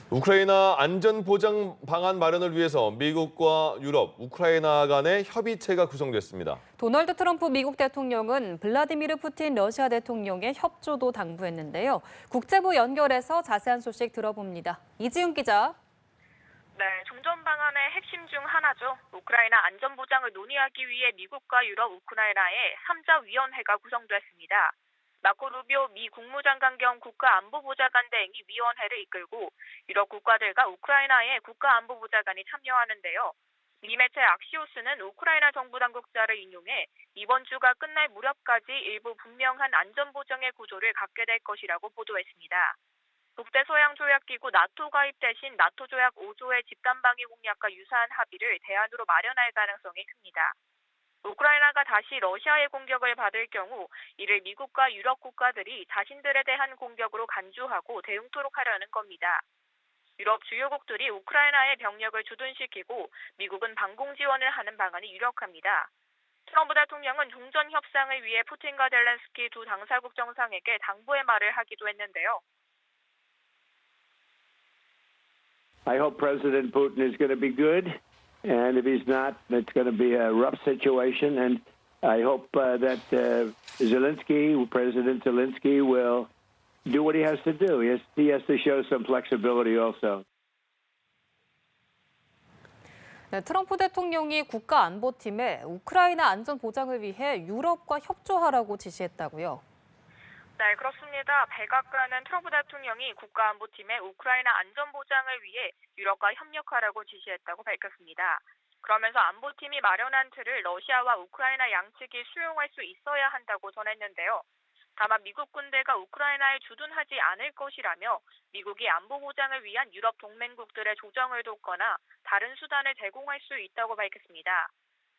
우크라이나 안전보장 방안 마련을 위해서 미국과 유럽, 우크라이나 간의 협의체가 구성됐습니다. 도널드 트럼프 미국 대통령은 블라디미르 푸틴 러시아 대통령의 협조도 당부했는데요. 국제부 연결해서 자세한 소식 들어봅니다. 이지훈 기자. 네, 종전 방안의 핵심 중 하나죠. 우크라이나 안전보장을 논의하기 위해 미국과 유럽, 우크라이나의 3자 위원회가 구성됐습니다. 마코 루비오 미 국무장관 겸 국가안보보좌관 등이 위원회를 이끌고 유럽 국가들과 우크라이나의 국가안보보좌관이 참여하는데요. 미 매체 악시오스는 우크라이나 정부 당국자를 인용해 이번 주가 끝날 무렵까지 일부 분명한 안전보장의 구조를 갖게 될 것이라고 보도했습니다. 북대서양조약기구 나토 가입 대신 나토 조약 5조의 집단방위 공약과 유사한 합의를 대안으로 마련할 가능성이 큽니다. 우크라이나가 다시 러시아의 공격을 받을 경우 이를 미국과 유럽 국가들이 자신들에 대한 공격으로 간주하고 대응토록 하려는 겁니다. 유럽 주요국들이 우크라이나의 병력을 주둔시키고 미국은 방공 지원을 하는 방안이 유력합니다. 트럼프 대통령은 종전 협상을 위해 푸틴과 젤렌스키 두 당사국 정상에게 당부의 말을 하기도 했는데요. I hope President Putin is going to be good, and if he's not, it's going to be a rough situation. And I hope that President Zelensky, will do what he has to do. He has to show some flexibility also. 네, 트럼프 대통령이 국가안보팀에 우크라이나 안전 보장을 위해 유럽과 협조하라고 지시했다고요. 네, 그렇습니다. 백악관은 트럼프 대통령이 국가안보팀에 우크라이나 안전보장을 위해 유럽과 협력하라고 지시했다고 밝혔습니다. 그러면서 안보팀이 마련한 틀을 러시아와 우크라이나 양측이 수용할 수 있어야 한다고 전했는데요. 다만 미국 군대가 우크라이나에 주둔하지 않을 것이라며 미국이 안보보장을 위한 유럽 동맹국들의 조정을 돕거나 다른 수단을 제공할 수 있다고 밝혔습니다.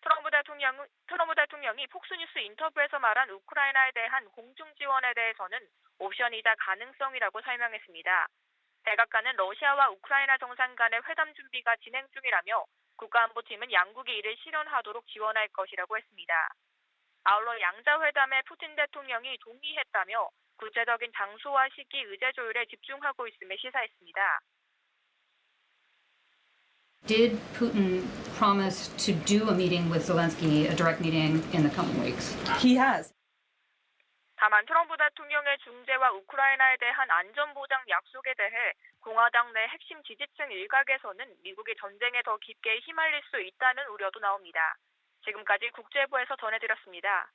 트럼프 대통령이 폭스뉴스 인터뷰에서 말한 우크라이나에 대한 공중 지원에 대해서는 옵션이자 가능성이라고 설명했습니다. 백악관은 러시아와 우크라이나 정상 간의 회담 준비가 진행 중이라며 국가안보팀은 양국이 이를 실현하도록 지원할 것이라고 했습니다. 아울러 양자회담에 푸틴 대통령이 동의했다며 구체적인 장소와 시기 의제 조율에 집중하고 있음을 시사했습니다. Did Putin promise to do a meeting with Zelensky, a direct meeting in the coming weeks? He has. 다만 트럼프 대통령의 중재와 우크라이나에 대한 안전보장 약속에 대해 공화당 내 핵심 지지층 일각에서는 미국이 전쟁에 더 깊게 휘말릴 수 있다는 우려도 나옵니다. 지금까지 국제부에서 전해드렸습니다.